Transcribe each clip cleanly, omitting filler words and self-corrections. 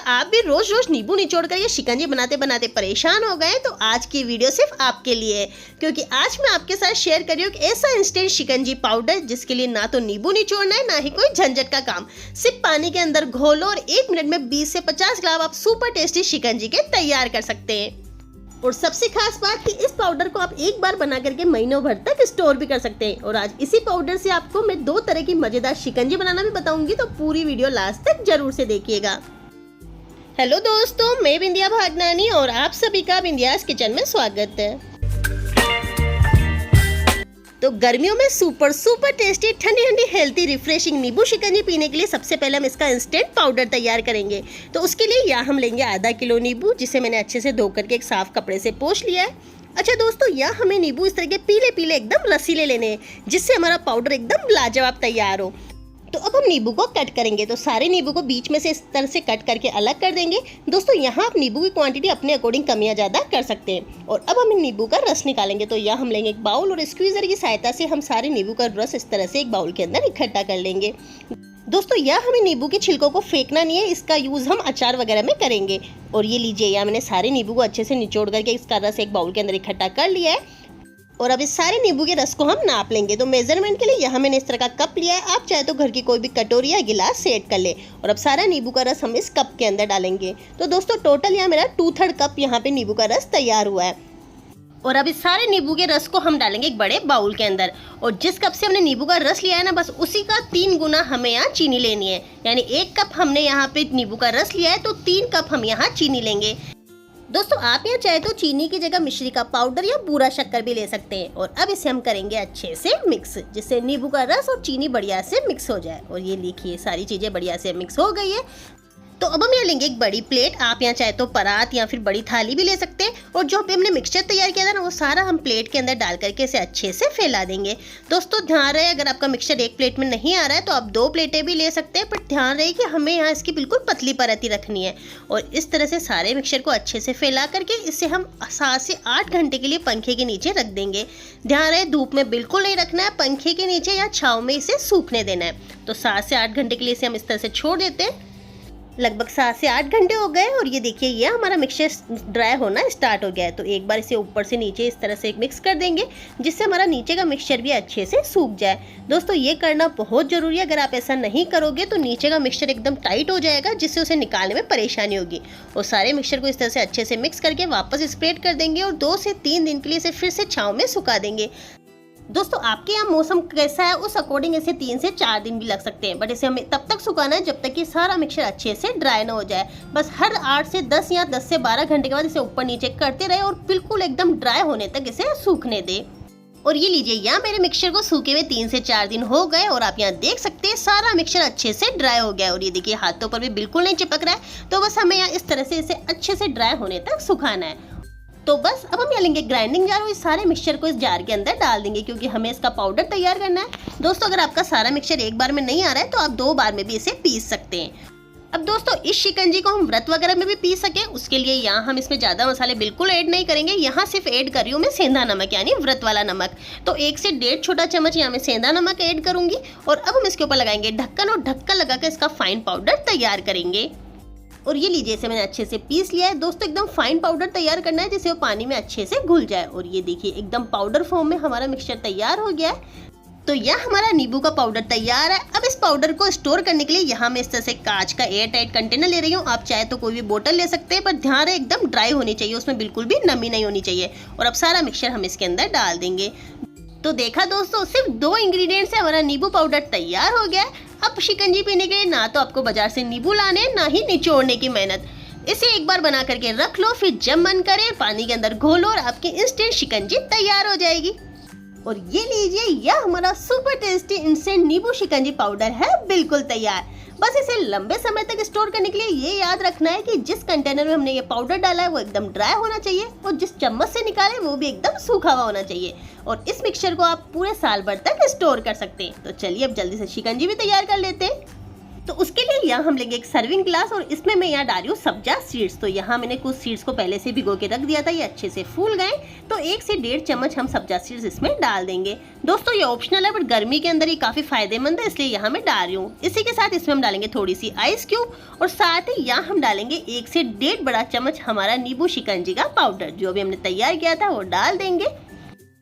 आप भी रोज रोज नींबू निचोड़ कर ये शिकंजी बनाते बनाते परेशान हो गए तो आज की वीडियो सिर्फ आपके लिए है, क्योंकि आज मैं आपके साथ शेयर कर रही हूँ एक ऐसा इंस्टेंट शिकंजी पाउडर जिसके लिए ना तो नींबू निचोड़ना है ना ही कोई झंझट का काम। सिर्फ पानी के अंदर घोलो और 1 मिनट में 20 से 50 ग्राम आप सुपर टेस्टी शिकंजी के तैयार कर सकते हैं। और सबसे खास बात कि इस पाउडर को आप एक बार बना करके महीनों भर तक स्टोर भी कर सकते हैं। और आज इसी पाउडर से आपको मैं 2 तरह की मजेदार शिकंजी बनाना भी बताऊंगी, तो पूरी वीडियो लास्ट तक जरूर से देखिएगा। हेलो दोस्तों, मैं बिंदिया भागनानी और आप सभी का बिंदियास किचन में स्वागत है। तो गर्मियों में सुपर टेस्टी ठंडी ठंडी हेल्थी रिफ्रेशिंग नींबू शिकंजी पीने के लिए सबसे पहले हम इसका इंस्टेंट पाउडर तैयार करेंगे। तो उसके लिए यहाँ हम लेंगे आधा किलो नींबू, जिसे मैंने अच्छे से धो करके एक साफ कपड़े से पोंछ लिया है। अच्छा दोस्तों, यहाँ हमें नींबू इस तरह के पीले पीले एकदम रसीले लेने हैं, जिससे हमारा पाउडर एकदम लाजवाब तैयार हो। तो अब हम नींबू को कट करेंगे। तो सारे नींबू को बीच में से इस तरह से कट करके अलग कर देंगे। दोस्तों यहाँ आप नींबू की क्वांटिटी अपने अकॉर्डिंग कम या ज़्यादा कर सकते हैं। और अब हम नींबू का रस निकालेंगे। तो यहाँ हम लेंगे एक बाउल और स्क्वीज़र की सहायता से हम सारे नींबू का रस इस तरह से एक बाउल के अंदर इकट्ठा कर लेंगे। दोस्तों यहाँ हमें नींबू के छिलकों को फेंकना नहीं है, इसका यूज़ हम अचार वगैरह में करेंगे। और ये लीजिए, यहाँ मैंने सारे नींबू को अच्छे से निचोड़ करके इसका रस एक बाउल के अंदर इकट्ठा कर लिया है। और अब इस सारे नींबू के रस को हम नाप लेंगे। तो मेजरमेंट के लिए यहाँ मैंने इस तरह का कप लिया है, आप चाहे तो घर की कोई भी कटोरी या गिलास सेट कर ले। और अब सारा नींबू का रस हम इस कप के अंदर डालेंगे। तो दोस्तों टोटल यहाँ मेरा 2/3 कप यहाँ पे नींबू का रस तैयार हुआ है। और अब इस सारे नींबू के रस को हम डालेंगे एक बड़े बाउल के अंदर। और जिस कप से हमने नींबू का रस लिया है ना, बस उसी का 3 गुना हमें यहाँ चीनी लेनी है। यानी 1 कप हमने यहाँ पे नींबू का रस लिया है तो 3 कप हम यहाँ चीनी लेंगे। दोस्तों आप यहाँ चाहे तो चीनी की जगह मिश्री का पाउडर या बूरा शक्कर भी ले सकते हैं। और अब इसे हम करेंगे अच्छे से मिक्स, जिससे नींबू का रस और चीनी बढ़िया से मिक्स हो जाए। और ये देखिए सारी चीज़ें बढ़िया से मिक्स हो गई है। तो अब हम यहाँ लेंगे एक बड़ी प्लेट, आप यहाँ चाहे तो परात या फिर बड़ी थाली भी ले सकते हैं। और जो भी हमने मिक्सचर तैयार किया था ना, वो सारा हम प्लेट के अंदर डाल करके इसे अच्छे से फैला देंगे। दोस्तों ध्यान रहे, अगर आपका मिक्सचर एक प्लेट में नहीं आ रहा है तो आप 2 प्लेटें भी ले सकते हैं, पर ध्यान रहे कि हमें यहाँ इसकी बिल्कुल पतली परत ही रखनी है। और इस तरह से सारे मिक्सचर को अच्छे से फैला करके इसे हम 7 से 8 घंटे के लिए पंखे के नीचे रख देंगे। ध्यान रहे धूप में बिल्कुल नहीं रखना है, पंखे के नीचे या छाँव में इसे सूखने देना है। तो 7 से 8 घंटे के लिए इसे हम इस तरह से छोड़ देते हैं। लगभग 7 से 8 घंटे हो गए और ये देखिए ये हमारा मिक्सचर ड्राई होना स्टार्ट हो गया है। तो एक बार इसे ऊपर से नीचे इस तरह से मिक्स कर देंगे, जिससे हमारा नीचे का मिक्सचर भी अच्छे से सूख जाए। दोस्तों ये करना बहुत ज़रूरी है, अगर आप ऐसा नहीं करोगे तो नीचे का मिक्सचर एकदम टाइट हो जाएगा, जिससे उसे निकालने में परेशानी होगी। और सारे मिक्सचर को इस तरह से अच्छे से मिक्स करके वापस स्प्रेड कर देंगे और 2 से 3 दिन के लिए इसे फिर से छाँव में सुखा देंगे। दोस्तों आपके यहाँ मौसम कैसा है उस अकॉर्डिंग इसे 3 से 4 दिन भी लग सकते हैं, बट इसे हमें तब तक सुखाना है जब तक कि सारा मिक्सचर अच्छे से ड्राई ना हो जाए। बस हर 8 से 10 या 10 से 12 घंटे के बाद इसे ऊपर नीचे करते रहे और बिल्कुल एकदम ड्राई होने तक इसे सूखने दे। और ये लीजिए यहाँ मेरे मिक्सचर को सूखे हुए 3 से 4 दिन हो गए और आप यहाँ देख सकते हैं सारा मिक्सचर अच्छे से ड्राई हो गया है। और ये देखिए हाथों पर भी बिल्कुल नहीं चिपक रहा है। तो बस हमें यहाँ इस तरह से इसे अच्छे से ड्राई होने तक सुखाना है। तो बस अब हम यहाँ लेंगे ग्राइंडिंग जार और इस सारे मिक्सचर को इस जार के अंदर डाल देंगे, क्योंकि हमें इसका पाउडर तैयार करना है। दोस्तों अगर आपका सारा मिक्सचर एक बार में नहीं आ रहा है तो आप 2 बार में भी इसे पीस सकते हैं। अब दोस्तों इस शिकंजी को हम व्रत वगैरह में भी पी सके, उसके लिए यहाँ हम इसमें ज़्यादा मसाले बिल्कुल ऐड नहीं करेंगे। यहाँ सिर्फ ऐड कर रही हूँ मैं सेंधा नमक, यानी व्रत वाला नमक। तो 1 से 1.5 छोटा चम्मच यहाँ मैं सेंधा नमक ऐड करूँगी। और अब हम इसके ऊपर लगाएंगे ढक्कन और ढक्कन लगाकर इसका फाइन पाउडर तैयार करेंगे। और ये लीजिए इसे मैंने अच्छे से पीस लिया है। दोस्तों एकदम फाइन पाउडर तैयार करना है, जिससे वो पानी में अच्छे से घुल जाए। और ये देखिए एकदम पाउडर फॉर्म में हमारा मिक्सचर तैयार हो गया है। तो यह हमारा नींबू का पाउडर तैयार है। अब इस पाउडर को स्टोर करने के लिए यहाँ मैं इस तरह से कांच का एयर टाइट कंटेनर ले रही हूँ। आप चाहे तो कोई भी बोतल ले सकते हैं, पर ध्यान रहे एकदम ड्राई होनी चाहिए, उसमें बिल्कुल भी नमी नहीं होनी चाहिए। और अब सारा मिक्सचर हम इसके अंदर डाल देंगे। तो देखा दोस्तों, सिर्फ 2 इंग्रेडिएंट से हमारा नींबू पाउडर तैयार हो गया है। अब शिकंजी पीने के लिए ना तो आपको बाजार से नींबू लाने, ना ही निचोड़ने की मेहनत। इसे एक बार बना करके रख लो, फिर जब मन करे पानी के अंदर घोलो और आपकी इंस्टेंट शिकंजी तैयार हो जाएगी। और ये लीजिए यह हमारा सुपर टेस्टी इंस्टेंट नींबू शिकंजी पाउडर है बिल्कुल तैयार। बस इसे लंबे समय तक स्टोर करने के लिए ये याद रखना है कि जिस कंटेनर में हमने ये पाउडर डाला है वो एकदम ड्राई होना चाहिए और जिस चम्मच से निकाले वो भी एकदम सूखा हुआ होना चाहिए। और इस मिक्सचर को आप पूरे साल भर तक स्टोर कर सकते हैं। तो चलिए अब जल्दी से शिकंजी भी तैयार कर लेते हैं। तो उसके लिए यहाँ हम लेंगे एक सर्विंग ग्लास और इसमें मैं यहाँ डाल रही हूँ सब्जा सीड्स। तो यहाँ मैंने कुछ सीड्स को पहले से भिगो के रख दिया था, ये अच्छे से फूल गए। तो 1 से 1.5 चम्मच हम सब्जा सीड्स इसमें डाल देंगे। दोस्तों ये ऑप्शनल है, बट गर्मी के अंदर ये काफ़ी फायदेमंद है, इसलिए यहाँ मैं डाल रही हूँ। इसी के साथ इसमें हम डालेंगे थोड़ी सी आइस क्यूब और साथ ही यहाँ हम डालेंगे 1 से 1.5 बड़ा चम्मच हमारा नींबू शिकंजी का पाउडर, जो भी हमने तैयार किया था वो डाल देंगे।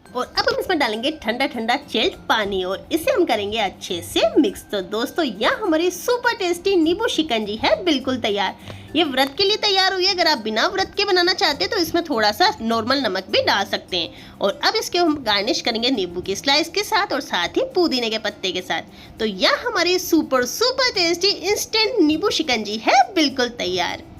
और अब हम इसमें डालेंगे ठंडा ठंडा चिल्ड पानी और इसे हम करेंगे अच्छे से मिक्स। तो दोस्तों यहाँ हमारी सुपर टेस्टी नींबू शिकंजी है बिल्कुल तैयार। ये व्रत के लिए तैयार हुई है। अगर आप बिना व्रत के बनाना चाहते हैं तो इसमें थोड़ा सा नॉर्मल नमक भी डाल सकते हैं। और अब इसके हम गार्निश करेंगे नींबू की स्लाइस के साथ और साथ ही पुदीने के पत्ते के साथ। तो यह हमारी सुपर टेस्टी इंस्टेंट नींबू शिकंजी है बिल्कुल तैयार।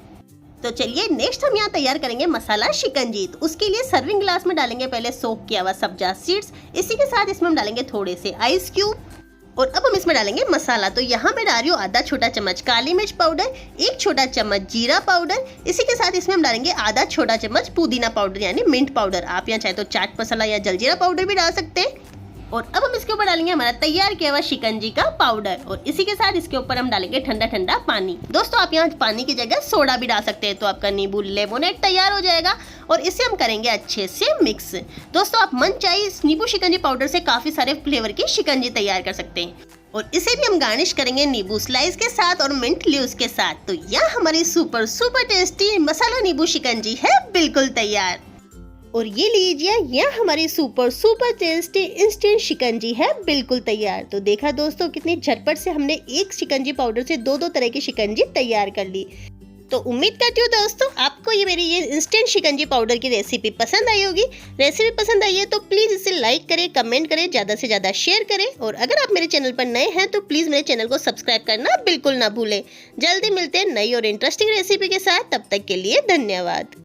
तो चलिए नेक्स्ट हम यहाँ तैयार करेंगे मसाला शिकंजी। तो उसके लिए सर्विंग ग्लास में डालेंगे पहले सोक किया हुआ सब्जा सीड्स, इसी के साथ इसमें हम डालेंगे थोड़े से आइस क्यूब और अब हम इसमें डालेंगे मसाला। तो यहाँ मैं डाल रही हूँ आधा छोटा चम्मच काली मिर्च पाउडर, 1 छोटा चम्मच जीरा पाउडर, इसी के साथ इसमें हम डालेंगे आधा छोटा चम्मच पुदीना पाउडर यानी मिंट पाउडर। आप यहाँ चाहे तो चाट मसाला या जलजीरा पाउडर भी डाल सकते हैं। और अब हम इसके ऊपर डालेंगे हमारा तैयार किया हुआ शिकंजी का पाउडर और इसी के साथ इसके ऊपर हम डालेंगे ठंडा ठंडा पानी। दोस्तों आप यहाँ पानी की जगह सोडा भी डाल सकते हैं, तो आपका नींबू लेमोनेड तैयार हो जाएगा और इसे हम करेंगे अच्छे से मिक्स। दोस्तों आप मन चाहे इस नींबू शिकंजी पाउडर से काफी सारे फ्लेवर की शिकंजी तैयार कर सकते हैं और इसे भी हम गार्निश करेंगे नींबू स्लाइस के साथ और मिंट लीव्स के साथ। तो यह हमारी सुपर टेस्टी मसाला नींबू शिकंजी है बिल्कुल तैयार। और ये लीजिए यह हमारी सुपर टेस्टी इंस्टेंट शिकंजी है बिल्कुल तैयार। तो देखा दोस्तों कितनी झटपट से हमने एक शिकंजी पाउडर से दो तरह की शिकंजी तैयार कर ली। तो उम्मीद करती हूँ दोस्तों आपको ये मेरी ये इंस्टेंट शिकंजी पाउडर की रेसिपी पसंद आई होगी। रेसिपी पसंद आई है तो प्लीज़ इसे लाइक करें, कमेंट करें, ज़्यादा से ज़्यादा शेयर करें और अगर आप मेरे चैनल पर नए हैं तो प्लीज़ मेरे चैनल को सब्सक्राइब करना बिल्कुल ना भूलें। जल्दी मिलते हैं नई और इंटरेस्टिंग रेसिपी के साथ, तब तक के लिए धन्यवाद।